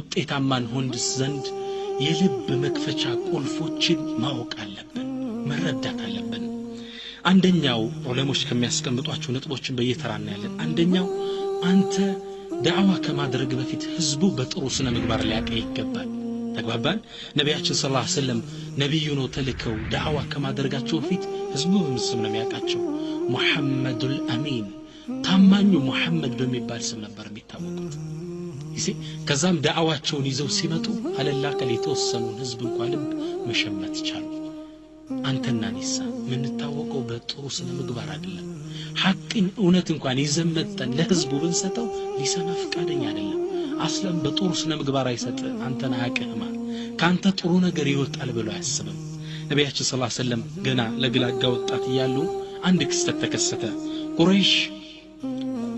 ውጤታማን ሆንድስ ዘንድ የልብ መክፈቻ ቁልፎችን ማወቅ አለብን መረዳት አለብን አንደኛው ዑለሞች ከሚያስቀምጧቸው ነጥቦችን በየተራና ያለን አንደኛው አንተ ዳዕዋ ከማድረግ በፊት ህዝቡ በጥሩ ስነ ምግባር ሊያቀ ይገባል ተግባባን ነብያችን ሰለላሁ ዐለይሂ ወሰለም ነብዩ ነው ተልከው ዳዕዋ ከማድረጋቸው በፊት ህዝቡ በስም ነው የሚያቃቸው ሙሐመዱል አሚን ታማኙ ሙሐመድ በሚባል ስም ነበር የሚታወቁት ይሲ ከዛም ዳዕዋቸውን ይዘው ሲመጡ አለላከ ለተወሰኑ ህዝብ እንኳን ልብ መሸመት ይቻላል አንተና ንሳ ምን ታወቀው በጥሩ ስነ ምግባር አይደለም ሐቅን እውነት እንኳን ይዘመጠን ለህዝቡ ብንሰጠው ሊሰማ ፈቃደኛ አይደለም አስለም በጥሩ ስነ ምግባር አይሰጥ አንተና አቀማ ካንተ ጥሩ ነገር ይወጣል ብሎ ያስብም ነብያችን ሰለላሁ ዐለይሂ ወሰለም ገና ለግላጋ ወጣት ይያሉ አንድ ክስተት ተከሰተ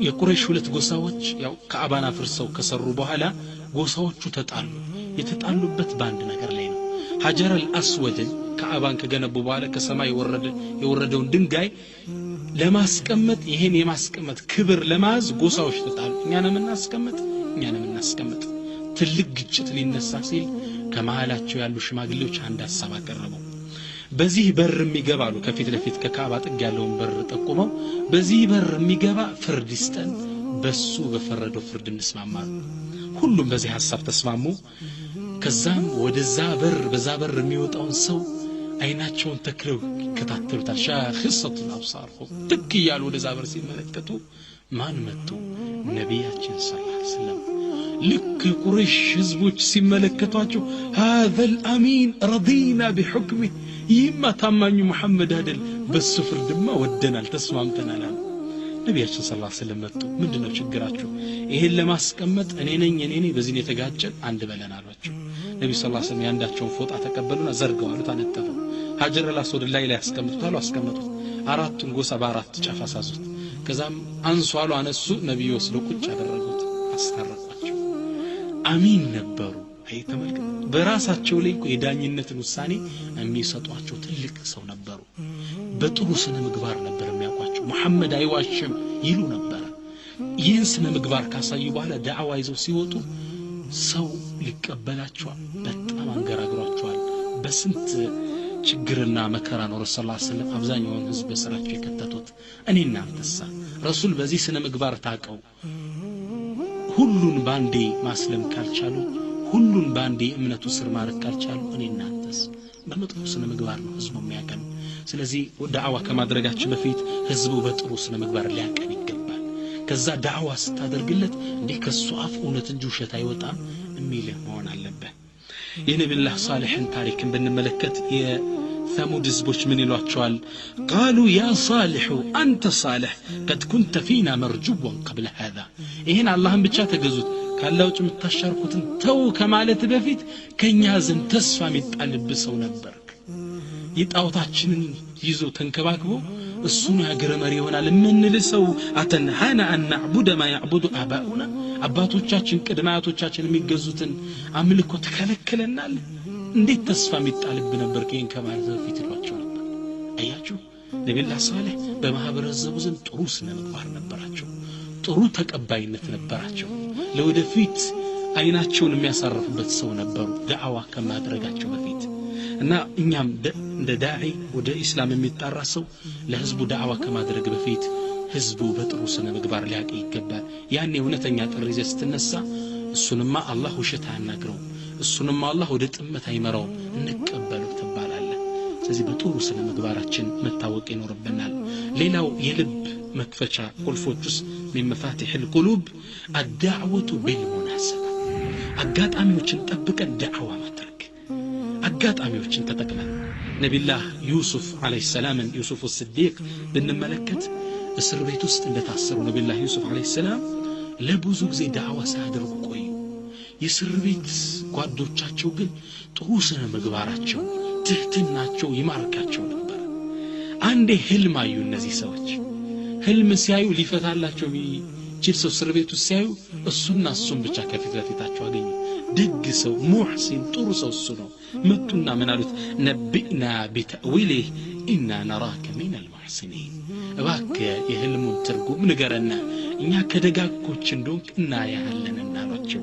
የቁረይሽ ሁለት ጎሳዎች ያው ከአባና ፍርሰው ከሰሩ በኋላ ጎሳዎቹ ተጣሉ የተጣሉበት ባንድ ነገር ላይ ነው ሐጀር አልአስወድ ከአባን ከገነቡ በኋላ ከሰማይ የወረደውን ድንጋይ ለማስቀመጥ ይሄን የማስቀመጥ ክብር ለማዝ ጎሳዎች ተጣሉ እኛንም እናስቀምጥ ትልቅ ግጭት ሊነሳ ሲል ከመሃላቸው ያሉ ሽማግሌዎች አንድ ሐሳብ አቀረቡ በዚህ በር የሚገባሉ ከፊት ለፊት ከካባ ጥግ ያለውን በር ጠቁመው በዚህ በር የሚገባ ፍርድ ይስጠን በሱ በፈረደው ፍርድ እንስማማሉ ሁሉም በዚህ ሐሳብ ተስማሙ ከዛም ወደዛ በዛ በር የሚወጣውን ሰው አይናቸውን ተክለው ይከታተሉታል ሻኺሰቱ الابصار ጥግ ይያሉ ወደዛ በር ሲመለከቱ ማን መጡ ነብያችን ሰለላሁ ዐለይሂ ወሰለም ልክ ቁረይሽ ህዝቦች ሲመለከቷቸው هذا الامين رضينا بحكمه ይማ ታማኙ መሐመድ አይደል በሱ ፍርድማ ወደናል ተስማምተናል ነብያችን ሰለላሁ ዐለይሂ ወሰለም መጡ ምንድነው ችግራችሁ ይሄን ለማስቀመጥ እኔ ነኝ በዚህ የተጋጨን አንድ በለን አሏቸው ነብዩ ሰለላሁ ዐለይሂ ወሰለም ያንዳቸውን ፎጣ ተቀበሉና ዘርገዋሉ ታነጠፉ ሐጀር አልአስወድ ላይ አስቀምጡት አራቱን ጎሳ በአራት ጫፍ አሳዙት ከዛም አንሷሉ አነሱ ነብዩ ወስደው ቁጭ አደረጉት አስታረቋቸው አሚን ነበሩ አይተመልከ በራሳቸው ላይ የዳኝነትን ውሳኔ የሚሰጧቸው ትልቅ ሰው ነበሩ በጥሩ ስነ ምግባር ነበር የሚያቋቸው መሐመድ አይዋሽም ይሉ ነበር ይህን ስነ ምግባር ካሳዩ በኋላ ዳዕዋ ይዘው ሲወጡ ሰው ሊቀበላቸው በጣም አንገራግሯቸዋል በስንት ችግርና መከራ ነው ረሱላህ ሰለላሁ ዐለይሂ ወሰለም አብዛኛውን ህዝብ በስራቸው የከተቱት እኔና አንተሳ ረሱል በዚህ ስነ ምግባር ታቀው ሁሉን ባንዴ ማስለም ካልቻሉ ሁሉን ባንዴ እምነቱ ስር ማረክ ካልቻሉ እኔና አንተስ በመጥፎ ስነ ምግባር ነው ህዝቡ የሚያቀን ስለዚህ ዳዕዋ ከማድረጋችን በፊት ህዝቡ በጥሩ ስነ ምግባር ሊያቀን ይገባል ከዛ ዳዕዋ ስታደርግለት እንዴ ከሱ አፍ እውነት እንጂ ውሸት አይወጣም የሚልህ መሆን አለበት የነብዩላህ ሷሊህን ታሪክን ብንመለከት የثمود ህዝቦች ምን ይሏቸዋል قالوا يا صالح انت صالح قد كنت فينا مرجوا قبل هذا ይሄን አላህን ብቻ ተገዙት ካላውጭ የምታሻርኩትን ተው ከማለት በፊት ከኛ ዘን ተስፋ የሚጣልብ ሰው ነበርክ ይጣውታችንን ይዞ ተንከባክቦ እሱን ያገረ መሪ ይሆናል ምንል ሰው አተንሃና አን نعبد ما يعبد آباؤنا አባቶቻችን ቅድማያቶቻችን የሚገዙትን አምልኮ ተከለከለናል እንዴት ተስፋ የሚጣልብ ነበር ከይን ከማለት በፊት ይሏቸው ነበር አያችሁ ነብዩላህ ሷሊህ በማህበረሰቡ ዘንድ ጥሩ ስነ ምግባር ነበራቸው ጥሩ ተቀባይነት ነበራቸው ለወደፊት አይናቸውን የሚያሳርፉበት ሰው ነበሩ ዳዕዋ ከማድረጋቸው በፊት እና እኛም እንደ ዳዒ ወደ እስላም የሚጣራ ሰው ለህዝቡ ዳዕዋ ከማድረግ በፊት ህዝቡ በጥሩ ስነ ምግባር ሊያቀ ይገባል ያኔ እውነተኛ ጥሪ ስትነሳ እሱንማ አላህ ውሸት አያናግረው እሱንማ አላህ ወደ ጥመት አይመራው እንቀበለው ተባላለ ስለዚህ በጥሩ ስነ ምግባራችን መታወቅ ይኖርብናል ሌላው የልብ መክፈቻ ቁልፎችስ من مفاتيح القلوب الدعوة بالمناسبة አጋጣሚዎችን ጠብቀን ዳዕዋ ማድረግ አጋጣሚዎችን ተጠቅመን ነብዩላህ ዩሱፍ አለይሂ ሰላም ዩሱፍ الصديق ብንመለከት እስር ቤት ውስጥ እንደታሰሩ ነብዩላህ ዩሱፍ አለይሂ ሰላም ለብዙ ጊዜ ዳዕዋ ሳያደርጉ ቆዩ የእስር ቤት ጓዶቻቸው ግን ጥሩ ስነ ምግባራቸው ትህትናቸው ይማርካቸው ነበር አንዴ ህልም አዩ እነዚህ ሰዎች ህልም ሲያዩ ሊፈታላቸው ቢችል ሰው እስር ቤት ውስጥ ሲያዩ እሱና እሱን ብቻ ከፊት ለፊታቸው አገኙ ደግ ሰው ሙህሲን ጥሩ ሰው እሱ ነው መጡና ምን አሉት ነብይና بتأويله إنا نراك من المحسنين እባክህ የህልሙን ትርጉም ንገረና እኛ ከደጋጎች እንደሆንክ እናያለን እናሏቸው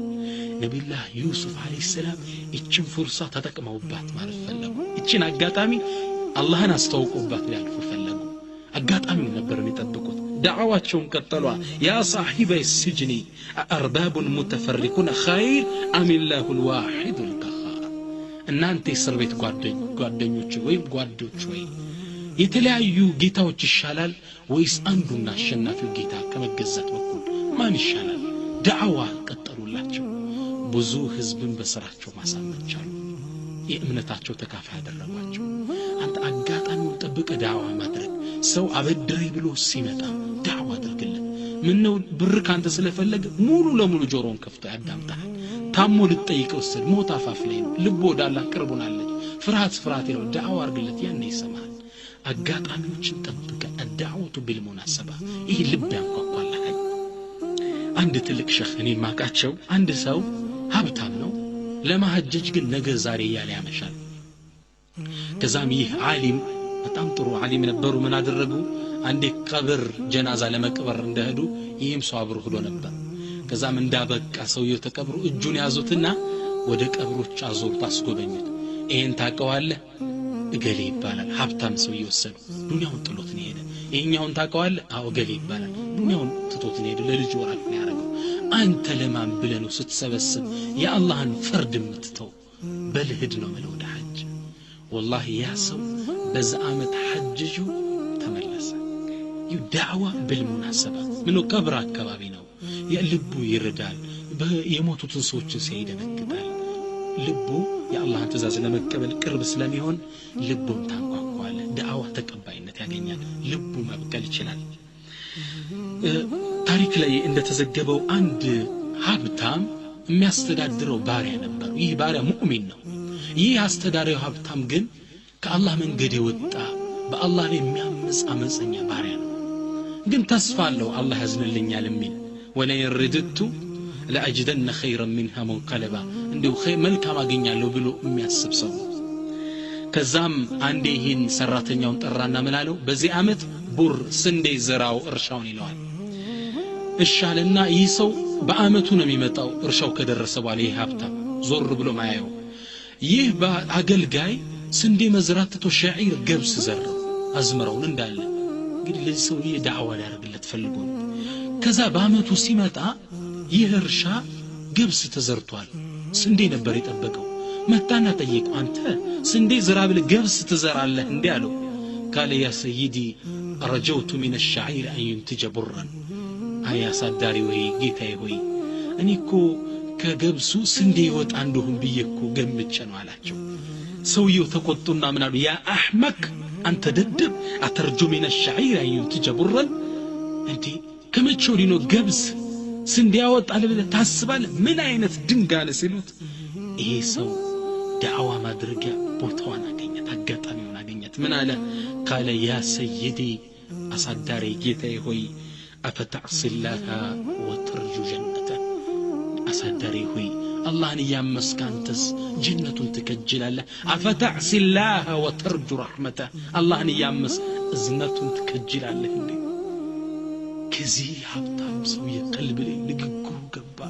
ነብዩላህ ዩሱፍ አለይሂ ሰላም እቺን ፍርሳ ተጠቅመውባት ማለት ፈለጉ እቺን አጋጣሚ አላህን አስተዋውቁባት ሊያልፉ ፈለጉ አጋጣሚውን ነበር የሚጠብቁት دعواتهم قتلوا يا صاحبي السجن أأرباب متفرقون خير أم الله الواحد القهار እናንተ እስር ቤት ጓደኞች ወይም ጓዶች ወይ የተለያዩ ጌታዎች ይሻላል ወይስ አንዱና አሸናፊው ጌታ ከመገዛት በኩል ማን ይሻላል ዳዕዋ ቀጠሉላቸው ብዙ ህዝብን በስራቸው ማሳመቻሉ የእምነታቸው ተካፋይ አደረጓቸው አንተ አጋጣሚውን ጠብቀ ዳዕዋ ማድረግ ሰው አበድሪ ብሎ ሲመጣ ዳዕዋ አድርግለት ምን ነው ብር ካንተ ስለፈለገ ሙሉ ለሙሉ ጆሮን ከፍቶ ያዳምጣል ታሞ ልጠይቀው ስል ሞት አፋፍ ላይ ነው ልቦ ወዳላ ቅርቡናለች ፍርሃት ይለው ዳዕዋ አድርግለት ያኔ ይሰማል አጋጣሚዎችን ጠብቀ الدعوة بالمناسبة ይሄ ልብ ያንኳኳል አንድ ትልቅ ሸህ እኔ ማቃቸው አንድ ሰው ሀብታም ነው ለማህጀጅ ግን ነገ ዛሬ ያለ ያመሻል ከዛም ይህ ዓሊም በጣም ጥሩ ዓሊም ነበሩ ምን አደረጉ አንዴ ቀብር ጀናዛ ለመቅበር እንደሄዱ ይህም ሰው አብሮ ሄዶ ነበር ከዛም እንዳበቃ ሰውየው ተቀብሩ እጁን ያዙትና ወደ ቀብሮች አዞሩት አስጎበኙት ይሄን ታቀዋለህ እገሌ ይባላል ሀብታም ሰው ይወሰዱ ዱንያውን ጥሎት ነው ሄደ ይሄኛውን ታቀዋለህ አው እገሌ ይባላል ዱንያውን ጥቶት ነው ሄደ ለልጅ ወራት ነው ያረገው አንተ ለማን ብለህ ነው ስትሰበስብ የአላህን ፍርድ የምትተው በልህድ ነው ማለት ወደ ሐጅ والله ያ ሰው በዛ አመት ሐጅጁ ተመለሰ ይዳዕዋ بالمناسبة ምኑ ቀብር አካባቢ ነው የልቡ ይረዳል የሞቱትን ሰዎችን ሲያይደነግጣል ልቡ የአላህን ትእዛዝ ለመቀበል ቅርብ ስለሚሆን ልቡን ታንኳኳለ ዳዕዋ ተቀባይነት ያገኛል ልቡ መብቀል ይችላል ታሪክ ላይ እንደተዘገበው አንድ ሀብታም የሚያስተዳድረው ባሪያ ነበር ይህ ባሪያ ሙእሚን ነው ይህ አስተዳዳሪው ሀብታም ግን ከአላህ መንገድ የወጣ በአላህ ላይ የሚያምጽ አመፀኛ ባሪያ ነው ግን ተስፋ አለው አላህ ያዝንልኛል የሚል ወላ ይርድቱ ለአጅደን خيرا منها منقلبا እንደው መልካም አገኛለሁ ብሎ የሚያስብ ሰው ከዛም አንዴ ይህን ሰራተኛውን ጠራና መላለው በዚህ አመት ቡር ስንዴ ዘራው እርሻውን ይለዋል እሻለና ይህ ሰው በአመቱ ነው የሚመጣው እርሻው ከደረሰ በኋላ ይህ ሀብታም ዞር ብሎ ማያየው ይህ በአገልጋይ ስንዴ መዝራትቶ ሻዒር ገብስ ዘራው አዝመራውን እንዳለ እንግዲህ ለዚህ ሰው ዳዕዋ ያደርግለት ፈልጎ ከዛ በአመቱ ሲመጣ ይህ እርሻ ገብስ ተዘርቷል ስንዴ ነበር የጠበቀው መጣና ጠየቀው አንተ ስንዴ ዘራ ብለህ ገብስ ትዘራለህ እንዴ አለው قال يا سيدي رجوت من الشعير أن ينتج برا አያ ሳዳሪ ወይ ጌታዬ ሆይ እኔኮ ከገብሱ ስንዴ ይወጣ እንደሆን ብዬኮ ገምቼ ነው አላቸው ሰውየው ተቆጡና ምን አሉ ያ አህመቅ አንተ ደደብ አተርጁ من الشعير أن ينتج برا እንዴ ከመቼው ሊኖ ገብስ ስንዴ ያወጣል ብለህ ታስባለህ ምን አይነት ድንጋይ ነው ሲሉት ይሄ ሰው ዳዕዋ ማድረጊያ ቦታውን አገኘት አጋጣሚውን አገኘት ምን አለ قال يا سيدي አሳዳሪ ጌታዬ ሆይ أفتعصي الله وترجو جنته أصدري هوي الله يامسك أنتس جنة تكجل الله أفتعصي الله وترجو رحمته الله يامس زنة تكجل الله كزي حبتام سوي قلب لي نققو قبا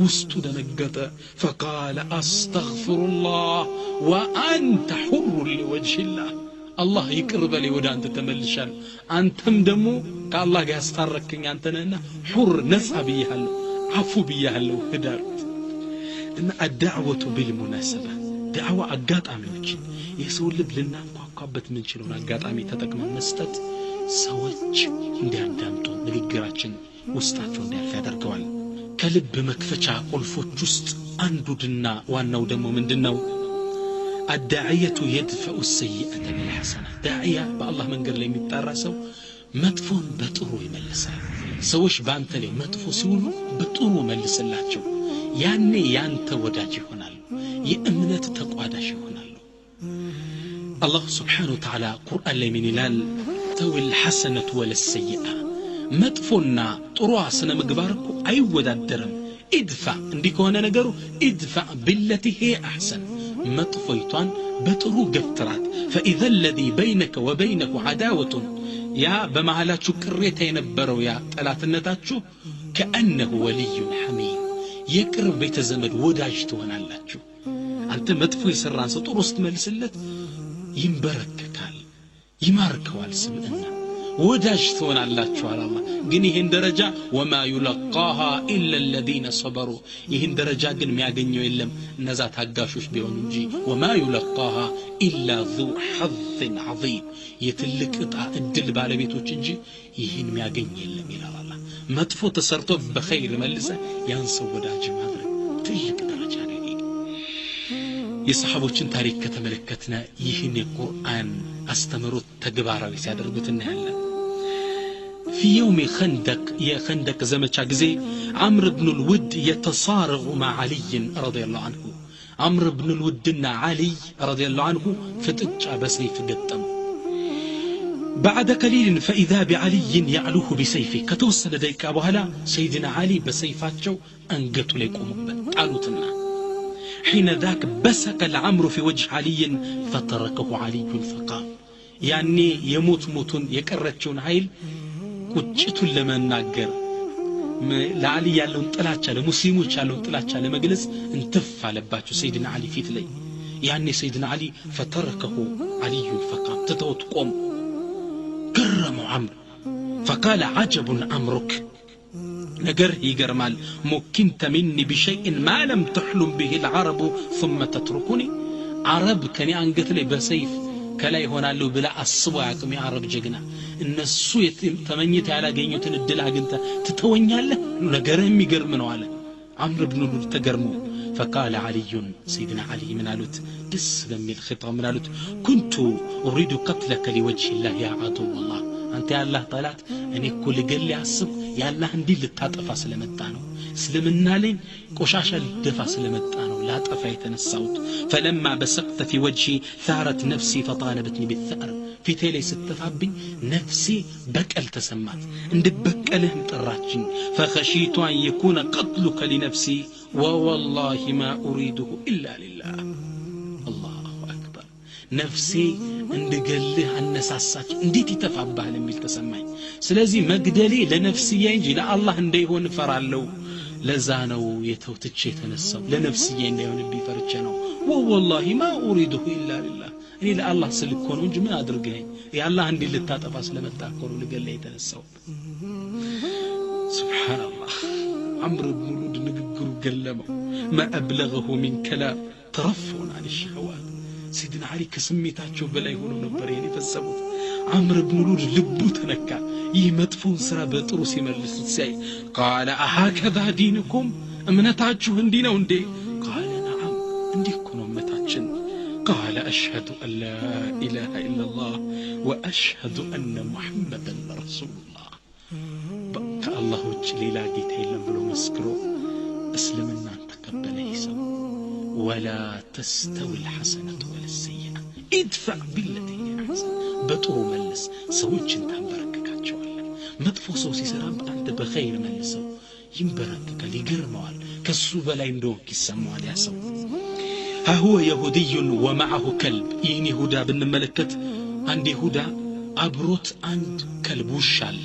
وستو دنقته فقال أستغفر الله وأنت حر لوجه الله الله يقرب لي ودا أنت تملشان أنتم دمو كالله يستركني أنتنا حر نسعى بيهالو عفو بيهالو هدارت إن الدعوة بالمناسبة دعوة أقات عميوكين يسول لب لنا مقابت من شلون أقات عمي تتكمل مستد سوج انديان دامتون نقراتشن وستاتون ديال فادر قوال كلب مكفتشا قلفو جست أندودنا وانو دمو من دنو الداعية يدفع السيئة بالحسنة داعية بالله من قال لي متارسو مدفون بطرو يملسال سوش بانت لي مدفو سيولو بطرو ملسلاتشو يعني يانت وداجي هنالو يأمنت تقواداش هنالو الله سبحانه وتعالى قرآن لي من الال توي الحسنة ولا السيئة مدفونا طروا سنة مقباركو أي ودادرم ادفع عندك هنا نقرو ادفع بالتي هي أحسن مطفيطان بطرو قفترات فإذا الذي بينك وبينك عداوة يا بمعلاتشو كريتا ينبرو يا تلات النتاتشو كأنه ولي حميم የቅርብ ቤተ ዘመድ ወዳጅ ትሆናላችሁ አንተ መጥፎ የሰራን ሰው ጥሩ ስትመልስለት ይንበረከካል ይማርከዋል ስብዕና ወዳጅ ትሆናላችሁ አላህ ግን ይሄን ደረጃ ወማ يلقاها الا الذين صبروا ይሄን ደረጃ ግን የሚያገኘው የለም እነዛ ታጋሾች ቢሆኑ እንጂ وما يلقاها الا ذو حظ عظيم የትልቅ ዕጣ እድል ባለቤቶች እንጂ ይሄን የሚያገኝ የለም ይላል አላህ መጥፎ ተሰርቶ በኸይር መልሰ ያን ሰው ወዳጅ ማድረግ ትልቅ ደረጃ ነው የሰሃቦችን ታሪክ ከተመለከተና ይህን የቁርአን አስተምሮት ተግባራዊ ሲያደርጉት እናያለን في يوم خندق زمچا غزي عمرو بن الود يتصارع مع علي رضي الله عنه عمرو بن الودنا علي رضي الله عنه فتجا بسيف قدم بعد قليل فاذا بعلي يعلوه بسيفه كتوسد دقيقه بهلا سيدنا علي بسيفاچو انغتو ላይ ቆሙበት ጣሉትና حين ذاك بسق العمر في وجه علي فتركه علي فقام يعني يموت موتون የቀረችውን ኃይል ቁጭቱን ለመናገር ለዓሊ ያለውን ጥላቻ ለሙስሊሞች ያለውን ጥላቻ ለመግለጽ እንተፍ አለባቸው ሰይድና ዓሊ ፊት ላይ ያኔ ሰይድና ዓሊ فتركه علي فقام تتوت قوم كرموا عمرو فقال عجب امرك ነገር ይገርማል مكنت مني بشيء ما لم تحلم به العرب ثم تتركني عرب كني አንገት ላይ በሰይፍ ከላይ ሆናለሁ ብላ አስቦ ያቅም የአረብ ጀግና እነሱ ተመኝታ ያላገኙትን እድል አግንታ ትተወኛለህ ነገር የሚገርም ነው አለ عمرو بن الود ተገርሞ فقال علي سيدنا علي من قالت دس بميل خطاب من قالت كنت اريد قتلك لوجه الله يا عدو الله انت يا الله طلعت اني كل قال لي اسب يا الله እንዲ ልታጠፋ ስለመጣ ነው እስልምና ላይ ቆሻሻ ልደፋ ስለመጣ ነው ላጠፋ የተነሳውት فلما بسقت في وجهي ثارت نفسي فطالبتني بالثأر في تيلي ستفابኝ نفسي بقل تسمات እንድበቀልህም ጠራችኝ فخشيت ان يكون قتلك لنفسي ووالله ما اريده الا لله الله اكبر نفسي እንድገልህ አነሳሳች እንዴት ይተፋባል የሚል ተሰማኝ ስለዚህ መግደሌ ለነፍስዬ እንጂ ለአላህ እንዳይሆን ፈራለው ለዛ ነው የተውትቼ ተነሳው ለነፍስዬ እንዳይሆን ቢፈርቼ ነው والله ما اريده الا لله እኔ ለአላህ ስልክ ሆኖ እንጂ ምን አድርገኝ ያላህ እንዴ ልታጠፋ ስለመጣ ቆሮ ልገለይ ተነሳው ሱብሃንአላህ عمرو بن الود ንግግሩ ገለመው ما ابلغه من كلام ترفع عن الشهوات سيدنا علي كسميتاچو بلاي ሆኖ ነበር የኔ ፈሰቡት عمرو بن الود ልቡ ተነካ ይህ መጥፎን ስራ በጥሩ ሲመልስ ሲያይ قال اهكذا دينكم እምነታችሁ እንዲ ነው እንዴ قال نعم እንዲህ እኮ ነው እምነታችን قال اشهد ان لا اله الا الله واشهد ان محمدا رسول الله ከአላህ ውጭ ሌላ ጌታ የለም ብሎ መስክሮ እስልምናን ተቀበለ ይሰው ولا تستوي الحسنة ولا السيئة ادفع بالتي هي احسن በጥሩ መልስ ሰዎችን ታንበረከካቸዋል መጥፎ ሰው ሲሰራ አንተ በኸይር መልሰው ይንበረከካል ይገርመዋል ከሱ በላይ እንደሆንክ ይሰማዋል ያ ሰው هو يهودي ومعه كلب ይህን ይሁዳ ብንመለከት አንድ ይሁዳ አብሮት አንድ ከልብ ውሻ አለ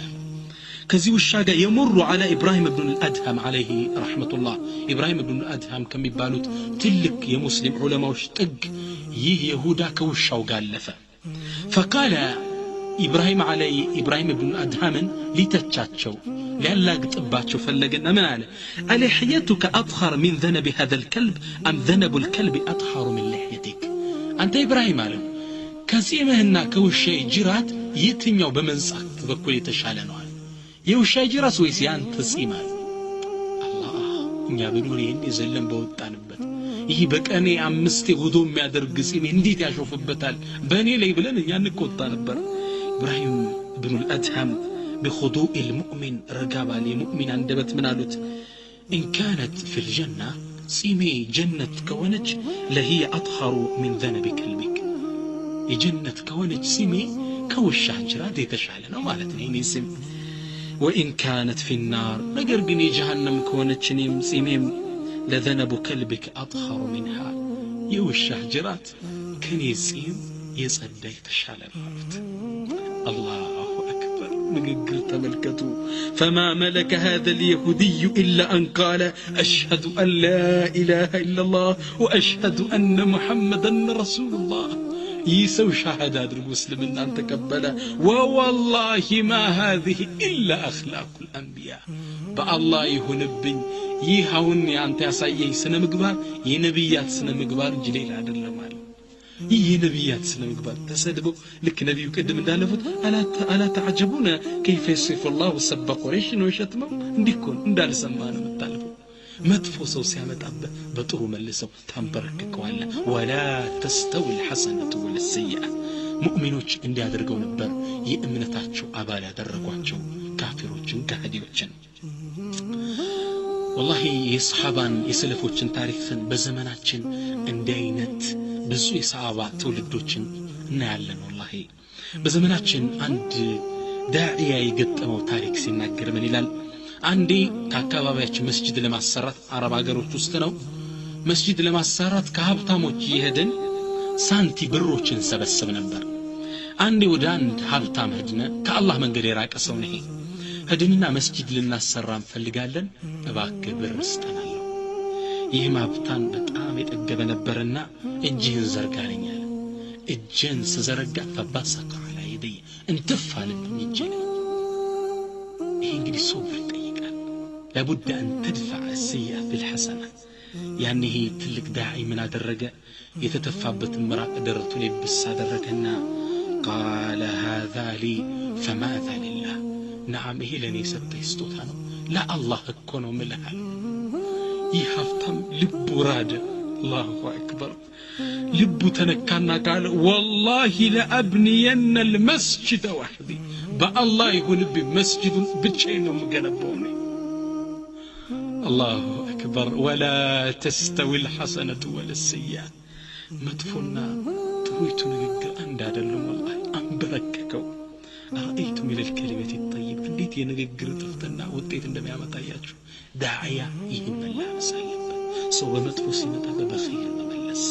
ከዚህ ውሻ ጋር يمر على ابراهيم بن الادهم عليه رحمه الله ابراهيم بن الادهم ከሚባሉት ትልቅ የሙስሊም ዑለማዎች ጥግ ይህ ይሁዳ ከውሻው ጋር አለፈ فقال ابراهيم بن الادهم لتچاچው ሊያላግጥባቸው ፈለገና ምን አለ الحيتك اطهر من ذنب هذا الكلب ام ذنب الكلب اطهر من لحيتك አንተ ኢብራሂም አለ ከጺምህና ከውሻዬ ጅራት የትኛው በመንጻት በኩል የተሻለ ነው የውሻዬ ጅራት ወይስ ያንተ ጺም አለ አላህ እኛ ብንሆን ይሄን ዘለም በወጣንበት ይህ በቀኔ 5 ውዶ የሚያደርግ ጺም እንዴት ያሾፍበታል በእኔ ላይ ብለን እኛ እንቆጣ ነበር ኢብራሂም ብኑ الادهم بخضوع المؤمن رغبا للمؤمن عندبت من قالت ان كانت في الجنه سيمي جنه كونج لهي اطهر من ذنب كلبك الجنه كونج سيمي كوشا جراد يتشعل ነው ማለት ነው እኔ ስም وان كانت في النار ነገር ግን የጀሃነም ከሆነች እኔም ሲሜም ለذنب كلبك اطهر منها የውሻ ጅራት ከኔ ሲም የጸዳ የተሻለ ነው الله ንግግር ተመልከቱ فما ملك هذا اليهودي إلا أن قال أشهد أن لا إله إلا الله وأشهد أن محمدا رسول الله يسو شهادة المسلمين أن تقبل ووالله ما هذه إلا أخلاق الأنبياء بالله يهنبن يهون أنت أسايي سنة مقبار ينبيات سنة مقبار جليل عدل مال ينبيات سنة مقبار تسدبوا لك نبي يقدم دالفوت ألا تعجبون كيف يصف الله سب قريش ويشتمه نديكون ندال سمانا متالفو مدفو سو سيامت أبا بطرو ملسو تنبركك ولا تستوي الحسنة ولا السيئة مؤمنوش اندي أدرقون البر يأمنتاتشو أبالا درقواتشو كافروچن كهديوچن والله يصحابان يسلفوچن تاريخن بزمناتشن اندينت ብዙ የሰሃባ ትውልዶችን እናያለን والله በዘመናችን አንድ ዳዒያ የገጠመው ታሪክ ሲናገር ምን ይላል አንዴ ከአካባቢያችን መስጂድ ለማሰራት አረብ ሀገሮች ውስጥ ነው መስጂድ ለማሰራት ከሀብታሞች ይሄድን ሳንቲ ብሮችን ሰበስብ ነበር አንዴ ወደ አንድ ሀብታም ሄድነ ከአላህ መንገድ የራቀ ሰው ነው ሄድንና መስጂድ ልናሰራ እንፈልጋለን እባክህ ብር ስጠናል ይህ ሀብታም በጣም የጠገበ ነበርና እጅህን ዘርጋልኛል እጅን ስዘረጋ ፈባሰከ على يدي انتفالብኝ እጄን ይሄ እንግዲህ ሶብር ይጠይቃል لابد ان تدفع السيئة بالحسنة يعني هي ትልቅ ዳዒ ምን አደረገ የተተፋበት ምራቅ ደረቱን ይብስ አደረገና قال هذا لي فماذا لله نعم ይሄ ለኔ ሰጠኝ ስጦታ ነው ለአላህ እኮ ነው ምልሃል يحفتم لب راد الله أكبر لب تنكنا قال والله لأبنين المسجد وحدي بالله يقول بمسجد بتشين مجنبوني الله أكبر ولا تستوي الحسنة ولا السيئة مدفونا ترويتو نقر أنداد اللهم الله أنبرككو أرأيتم إلى الكلمة الطيب أنديت ينقر تفتنا وديت عندما يمتاياتشو داعية يهم الله مسالب سوى مدفوسي متابة بخير مملس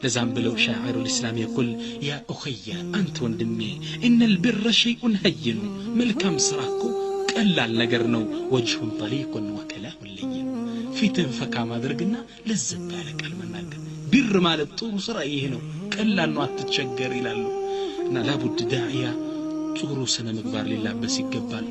لزام بلو شاعر الإسلام يقول يا أخي أنت وندمي إن البر شيء هين ملكم سراكو كلا نقرنو وجه طليق وكلام لين في تنفكا ما درقنا لزت بالك المناقر بر مال الطور سرائيه كلا أنه أتتشجر إلى اللو لابد داعية طورو سنة مقبار لله بس يقبال